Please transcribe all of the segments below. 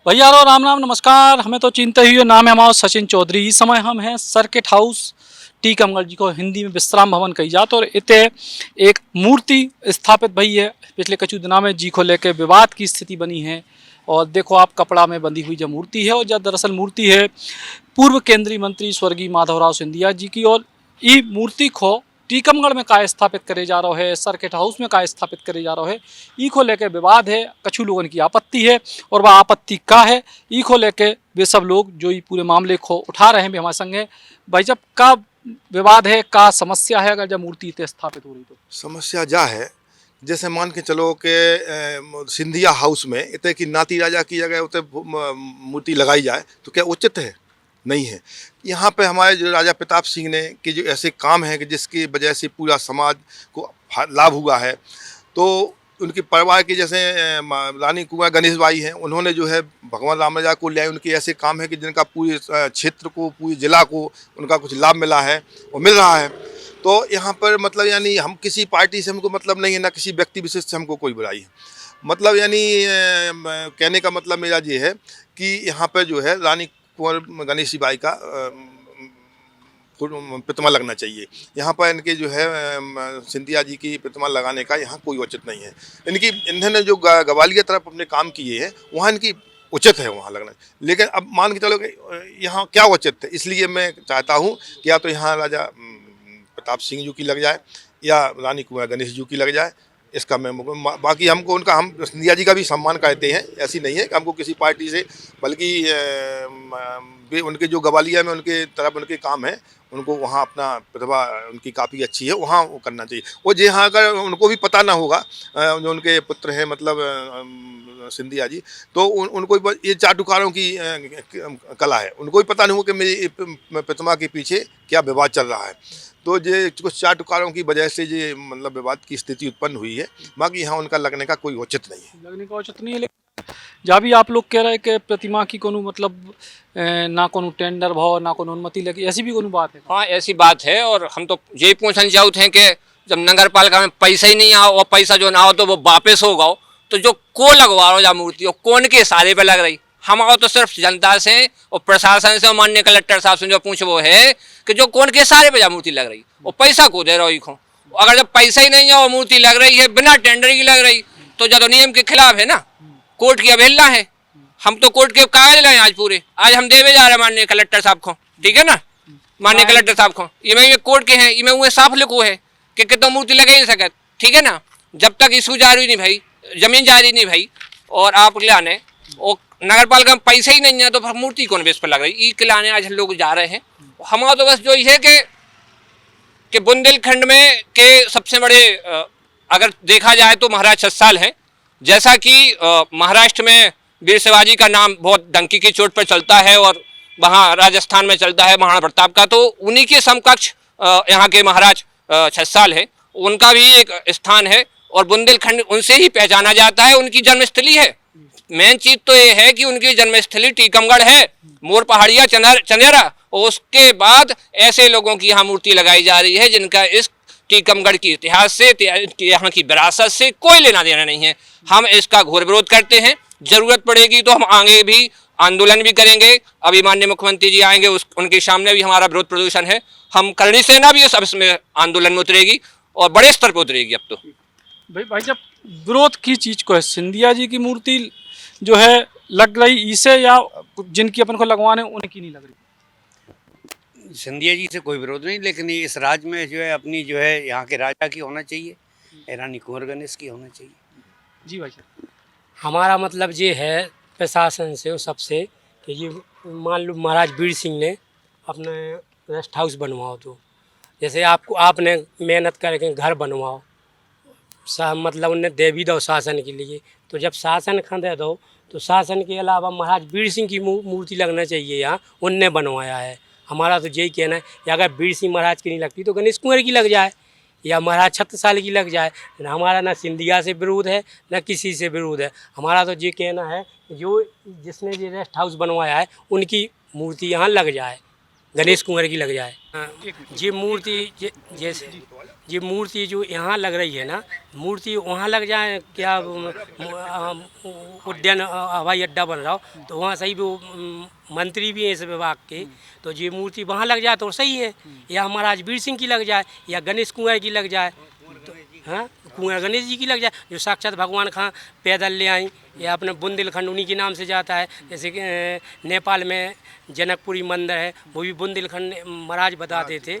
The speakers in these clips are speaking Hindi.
भैया रो राम राम नमस्कार। हमें तो चिंता ही है। नाम है हमारा सचिन चौधरी। इस समय हम हैं सर्किट हाउस टीकमगढ़, जी को हिंदी में विश्राम भवन कही जात। और इतने एक मूर्ति स्थापित भई है पिछले कुछ दिनों में, जी को लेकर विवाद की स्थिति बनी है। और देखो आप, कपड़ा में बंधी हुई जो मूर्ति है, और जब दरअसल मूर्ति है पूर्व केंद्रीय मंत्री स्वर्गीय माधवराव सिंधिया जी की। और ये मूर्ति को टीकमगढ़ में का स्थापित करे जा रहा है, सर्किट हाउस में का स्थापित करे जा रहा है, ई को लेकर विवाद है। कछु लोगों की आपत्ति है, और वह आपत्ति का है ई को लेकर वे सब लोग जो ये पूरे मामले को उठा रहे हैं भी हमारे संग है। भाई जब का विवाद है, का समस्या है, अगर जब मूर्ति इतने स्थापित हो रही तो समस्या जा है। जैसे मान के चलो कि सिंधिया हाउस में इतने की नाती राजा की जगह उतने मूर्ति लगाई जाए तो क्या उचित है? नहीं है। यहाँ पे हमारे जो राजा प्रताप सिंह ने कि जो ऐसे काम हैं कि जिसकी वजह से पूरा समाज को लाभ हुआ है, तो उनकी परिवार की जैसे रानी कुंवर गणेश बाई हैं, उन्होंने जो है भगवान राम राजा को ले आए। उनके ऐसे काम है कि जिनका पूरे क्षेत्र को, पूरे जिला को उनका कुछ लाभ मिला है और मिल रहा है। तो यहाँ पर मतलब यानी हम किसी पार्टी से हमको मतलब नहीं है, ना किसी व्यक्ति विशेष से हमको कोई बुराई है। मतलब यानी कहने का मतलब मेरा ये है कि यहाँ पर जो है रानी कुंवर गणेश बाई का प्रतिमा लगना चाहिए। यहाँ पर इनके जो है सिंधिया जी की प्रतिमा लगाने का यहाँ कोई उचित नहीं है। इन्होंने जो ग्वालियर तरफ अपने काम किए हैं वहाँ इनकी उचित है वहाँ लगना। लेकिन अब मान के चलो कि यहाँ क्या उचित है, इसलिए मैं चाहता हूँ कि या तो यहाँ राजा प्रताप सिंह जी की लग जाए या रानी कुंवर गणेश जी की लग जाए। इसका मैं बाकी हमको उनका, हम सिंधिया जी का भी सम्मान करते हैं, ऐसी नहीं है कि हमको किसी पार्टी से, बल्कि उनके जो ग्वालियर में उनके तरफ उनके काम है, उनको वहाँ अपना प्रतिभा उनकी काफ़ी अच्छी है, वहाँ वो करना चाहिए। वो जी हाँ, अगर उनको भी पता ना होगा जो उनके पुत्र हैं मतलब सिंधिया जी, तो उनको ये चाटुकारों की कला है, उनको भी पता नहीं होगा कि मेरी प्रतिमा के पीछे क्या विवाद चल रहा है। तो ये कुछ चाटुकारों की वजह से ये मतलब विवाद की स्थिति उत्पन्न हुई है। बाकी यहाँ उनका लगने का कोई औचित्य नहीं है। लगने का उचित नहीं है। लेकिन जहाँ भी आप लोग कह रहे हैं कि प्रतिमा की कोनो मतलब ना कोनो टेंडर भाव, ना कोनो अनुमति लगी, ऐसी भी कोनो बात है? हाँ, ऐसी बात है। और हम तो यही पूछना चाहते हैं कि जब नगर पालिका में पैसा ही नहीं आओ और पैसा जो ना हो तो वो वापस हो गओ, तो जो को लगवा रहा जा मूर्ति वो कौन के इशारे पे लग रही? हम आओ तो सिर्फ जनता से और प्रशासन से और माननीय कलेक्टर साहब से जो पूछ वो है कि जो कौन के इशारे पे जा मूर्ति लग रही, और पैसा को दे रहा हो। अगर जब पैसा ही नहीं है और मूर्ति लग रही है बिना टेंडर की लग रही, तो जब नियम के खिलाफ है ना, कोर्ट की अवहेलना है। हम तो कोर्ट के कागज लाए आज पूरे, आज हम देवे जा रहे हैं माननीय कलेक्टर साहब को, ठीक है ना, माननीय कलेक्टर साहब को। ये कोर्ट के हैं, ये साफ लिखो है कि कितना मूर्ति लगे ही सकत, ठीक है ना। जब तक इशू जारी नहीं भाई, जमीन जारी नहीं भाई, और आप लाने और नगर पालिका में पैसे ही नहीं है, तो फिर मूर्ति कौन बेस पर लग रही? ई लाने आज लोग जा रहे हैं। हमारा तो बस जो है कि बुंदेलखंड में के सबसे बड़े अगर देखा जाए तो महाराज छत्साल हैं। जैसा कि महाराष्ट्र में वीर शिवाजी का नाम बहुत डंकी की चोट पर चलता है, और वहाँ राजस्थान में चलता है महाराणा प्रताप का, तो उन्हीं के समकक्ष यहाँ के महाराज छत्साल है, उनका भी एक स्थान है। और बुंदेलखंड उनसे ही पहचाना जाता है, उनकी जन्मस्थली है। मेन चीज तो ये है कि उनकी जन्मस्थली टीकमगढ़ है, मोर पहाड़िया चनेरा, और उसके बाद ऐसे लोगों की यहाँ मूर्ति लगाई जा रही है जिनका इस टीकमगढ़ की इतिहास से, यहाँ की विरासत से कोई लेना देना नहीं है। हम इसका घोर विरोध करते हैं। जरूरत पड़ेगी तो हम आगे भी आंदोलन भी करेंगे। अभी माननीय मुख्यमंत्री जी आएंगे, उनके सामने भी हमारा विरोध प्रदर्शन है। हम करणी सेना भी सब इसमें आंदोलन में उतरेगी और बड़े स्तर पर उतरेगी। अब तो भाई जब विरोध की चीज को है, सिंधिया जी की मूर्ति जो है लग रही इसे, या जिनकी अपन को लगवाने उनकी नहीं लग रही? सिंधिया जी से कोई विरोध नहीं, लेकिन इस राज्य में जो है अपनी जो है यहाँ के राजा की होना चाहिए, रानी कुंवर गणेश की होना चाहिए। जी भाई साहब, हमारा मतलब ये है प्रशासन से और सबसे कि ये मान लो महाराज वीर सिंह ने अपने रेस्ट हाउस बनवाओ, तो जैसे आपने मेहनत करके घर बनवाओ, मतलब उन्हें दे भी दो शासन के लिए, तो जब शासन खंदे दो तो शासन के अलावा महाराज वीर सिंह की मूर्ति लगना चाहिए। यहाँ उनने बनवाया है। हमारा तो यही कहना है कि अगर वीर सिंह महाराज की नहीं लगती तो गणेश कुंवर की लग जाए या महाराज छत्रसाल की लग जाए। हमारा ना सिंधिया से विरोध है, ना किसी से विरोध है। हमारा तो ये कहना है जो जिसने ये रेस्ट हाउस बनवाया है उनकी मूर्ति यहाँ लग जाए। गणेश कुंवर की लग जाए। ये मूर्ति जैसे ये मूर्ति जो यहाँ लग रही है ना, मूर्ति वहाँ लग जाए क्या, उद्यान हवाई अड्डा बन रहा हो तो वहाँ सही भी मंत्री भी हैं इस विभाग के, तो ये मूर्ति वहाँ लग जाए तो सही है। या महाराज वीर सिंह की लग जाए या गणेश कुंवर की लग जाए, तो हाँ कुंवर गणेश जी की लग जाए जो साक्षात भगवान खां पैदल ले आई, या अपने बुंदेलखंड उन्हीं के नाम से जाता है। जैसे कि नेपाल में जनकपुरी मंदिर है, वो भी बुंदेलखंड महाराज बताते थे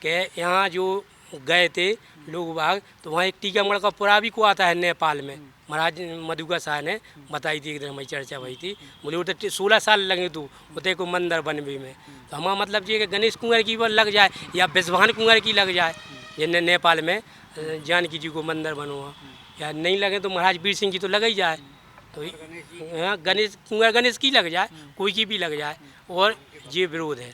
कि यहाँ जो गए थे लोग बाग, तो वहाँ एक टीकमगढ़ का पुरा भी को आता है नेपाल में। महाराज मधुका शाह ने बताई थी, एक दिन हमारी चर्चा हुई थी, बोले उधर 16 साल लगे तू उतने को मंदिर बनवे में। तो हमारा मतलब ये कि गणेश कुंवर की लग जाए या विश्वान कुंवर की लग जाए, जिनने नेपाल में जानकी जी को मंदिर बनवा, या नहीं लगे तो महाराज वीर सिंह की तो लग ही जाए। तो हाँ गणेश कुंवर गणेश की लग जाए, कोई की भी लग जाए, और ये विरोध है।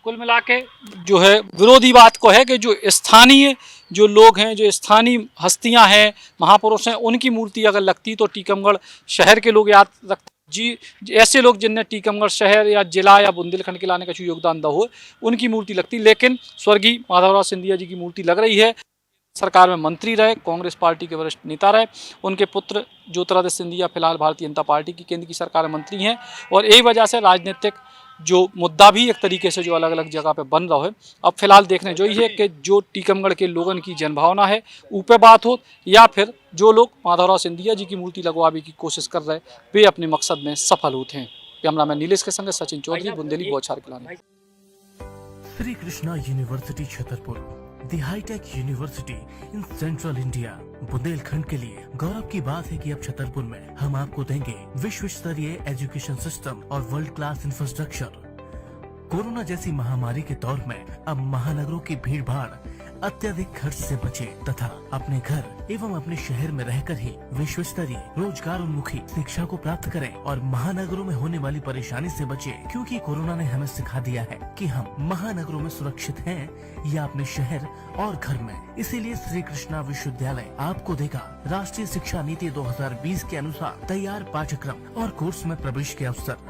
कुल मिला के जो है विरोधी बात को है कि जो स्थानीय जो लोग हैं, जो स्थानीय हस्तियां हैं, महापुरुष हैं, उनकी मूर्ति अगर लगती तो टीकमगढ़ शहर के लोग याद रखते जी, ऐसे लोग जिनने टीकमगढ़ शहर या जिला या बुंदेलखंड के लाने का जो योगदान दा हो उनकी मूर्ति लगती। लेकिन स्वर्गीय माधवराव सिंधिया जी की मूर्ति लग रही है। सरकार में मंत्री रहे, कांग्रेस पार्टी के वरिष्ठ नेता रहे, उनके पुत्र ज्योतिरादित्य सिंधिया फिलहाल भारतीय जनता पार्टी की केंद्र की सरकार में मंत्री हैं, और यही वजह से राजनीतिक जो मुद्दा भी एक तरीके से जो अलग अलग जगह पे बन रहा है। अब फिलहाल देखने जो ये है कि जो टीकमगढ़ के लोगों की जनभावना है ऊपर बात हो, या फिर जो लोग माधवराव सिंधिया जी की मूर्ति लगवाने की कोशिश कर रहे वे अपने मकसद में सफल होते हैं। कैमरामैन नीलेश के संग सचिन चौधरी, बुंदेली बौछार किलानी। Shri Krishna university Chhatarpur, the hi tech university in central India. Bundelkhand के लिए गौरव की बात है कि अब छतरपुर में हम आपको देंगे विश्व स्तरीय एजुकेशन सिस्टम और वर्ल्ड क्लास इंफ्रास्ट्रक्चर। कोरोना जैसी महामारी के दौर में अब महानगरों की भीड़ भाड़, अत्यधिक खर्च से बचे तथा अपने घर एवं अपने शहर में रहकर ही विश्व स्तरीय रोजगार उन्मुखी शिक्षा को प्राप्त करें और महानगरों में होने वाली परेशानी से बचे, क्योंकि कोरोना ने हमें सिखा दिया है कि हम महानगरों में सुरक्षित हैं या अपने शहर और घर में। इसीलिए श्री कृष्णा विश्वविद्यालय आपको देगा राष्ट्रीय शिक्षा नीति 2020 के अनुसार तैयार पाठ्यक्रम और कोर्स में प्रवेश के अवसर।